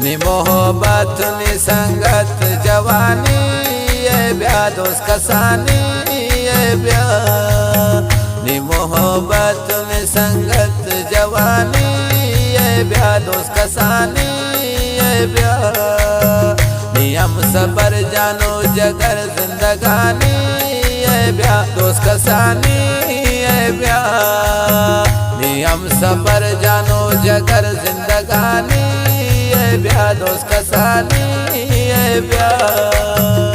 नी मोहब्बत नी संगत जवानी ये ब्याह दोस्त कसानी ये ब्याह नी मोहब्बत नी संगत जवानी ये ब्याह दोस्त कसानी ये ब्याह नी हम सबर जानो जगर जिंदगानी ये ब्याह दोस्त कसानी ये ब्याह नी हम सबर जानो जगर जिंदगानी ये ब्याह दोस्त कसानी ये ब्याह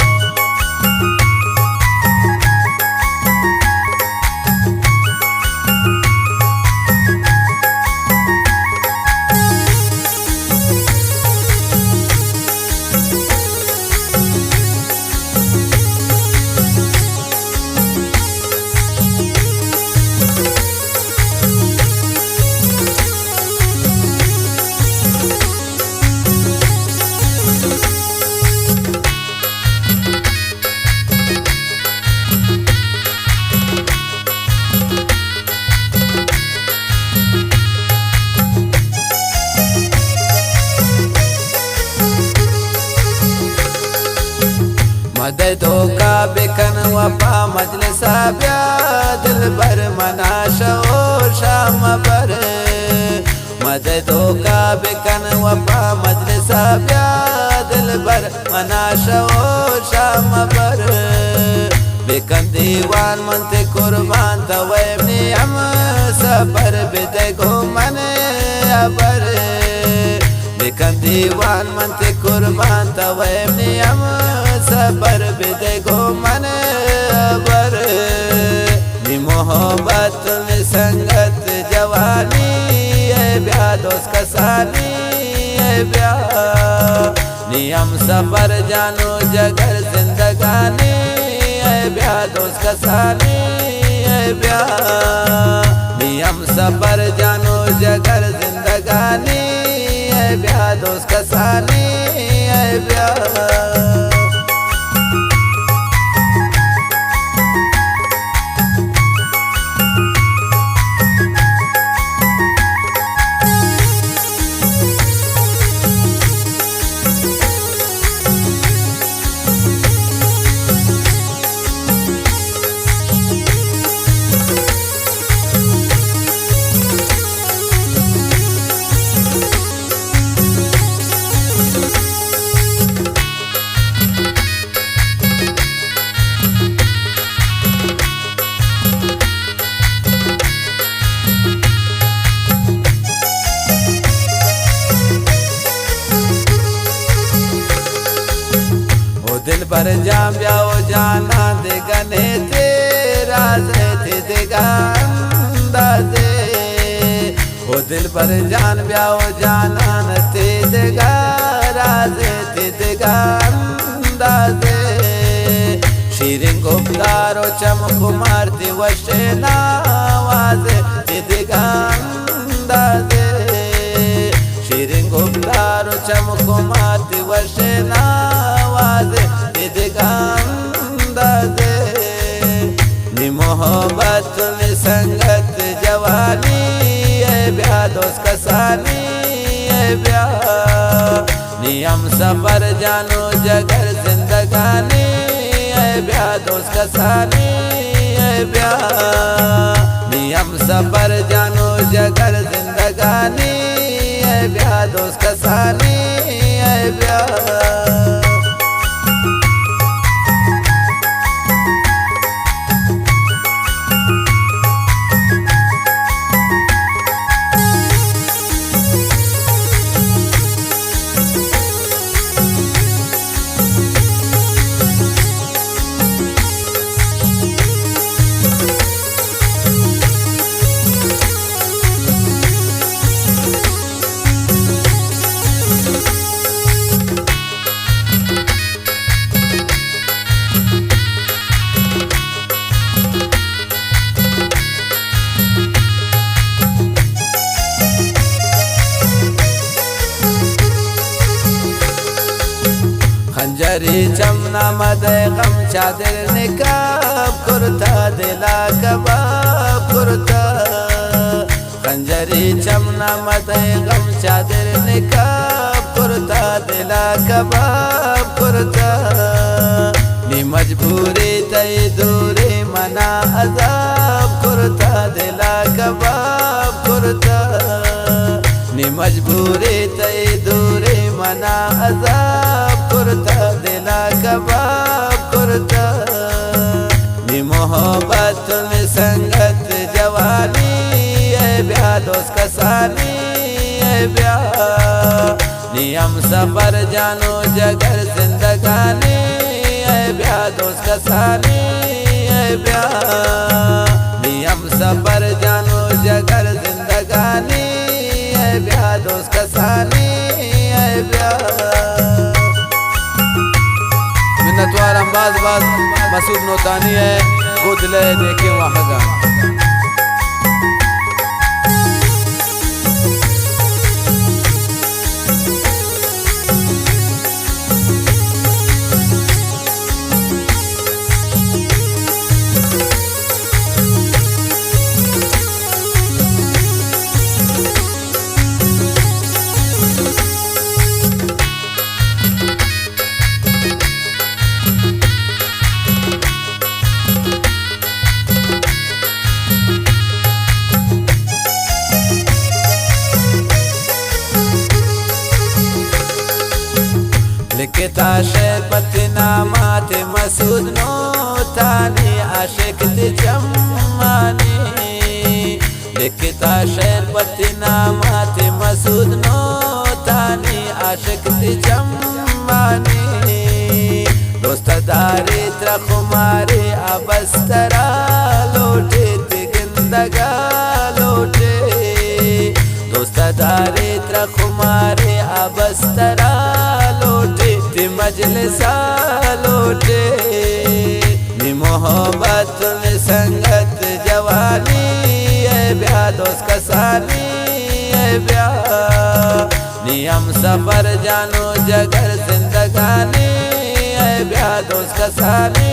मददों का बिकन वफा मजलिस ब्याह दिल भर मना शोर शाम पर मददों का बिकन वफा मजलिस ब्याह दिल भर मना शोर शाम पर बिकन दीवान मनते कुर्बान तवैमनी हम सबर बिदे घूमन अबर बिकन दीवान मनते कुर्बान तवैमनी हम सबर बिदे घूमन अबर नी मोहब्बत नी संगत जवानी ये ब्याह दोस्त कसानी ये ब्याह नी हम सबर जानो जगर जिंदगानी ये ब्याह दोस्त कसानी ये ब्याह नी हम सबर जानो जगर जिंदगानी ये ब्याह दोस्त कसानी ये ब्याह दिल भर जाम ब्याओ जाना दे गने तेरा थे देगा अंदाजे हो दिल भर जान ब्याओ जाना न ते देगा राजे थे देगा अंदाजे शीरिन गुप्तारो चमक मारती वशे नावाजे थे देगा अंदाजे शीरिन गुप्तारो चमक मारती वशे नावाजे अंदाजे नी मोहब्बत नी संगत जवानी ये ब्याह दोस्त कसानी ये ब्याह नी हम सबर जानो जगर जिंदगानी ये ब्याह दोस्त कसानी ये ब्याह नी हम सबर जानो जगर जिंदगानी ये ब्याह दोस्त कसानी ये ब्याह खंजरी चमना मदे गम चादर निकाब कुर्ता दिला कबाब कुर्ता खंजरी चमना मदे गम चादर निकाब कुर्ता मजबूरी तई दूरी मना अजाब कुर्ता दिला कबाब कुर्ता नी मोहब्बत में संगत जवानी है ब्याह दोस्त कसानी है ब्याह नियम सफर जानो जगर जिंदगानी है ब्याह दोस्त कसानी है ब्याह नियम सफर जानो जगर जिंदगानी है ब्याह दोस्त कसानी है ब्याह मिन्नतवार अंबाज बाज मसूद नोतानी है गुदले देखे वहाँ का लिखता शेर पतनामात मसूद नोतानी आशिक जम्मानी लिखता शेर पतनामात मसूद नोतानी आशिक जम्मानी दोस्तदारी त्रखुमारी अबस्तरा लोटे तिगंदगा लोटे दोस्तदारी त्रखुमारी अबस्तरा लोटे मजलिसा लोटे नी मोहब्बत में संगत जवानी है ब्याह दोस्त कसानी है ब्याह नियम सफर जानो जगर जिंदगानी है ब्याह दोस्त कसानी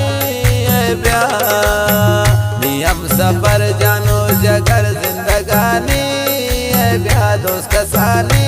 है ब्याह नियम सफर जानो जगर जिंदगानी है ब्याह दोस्त कसानी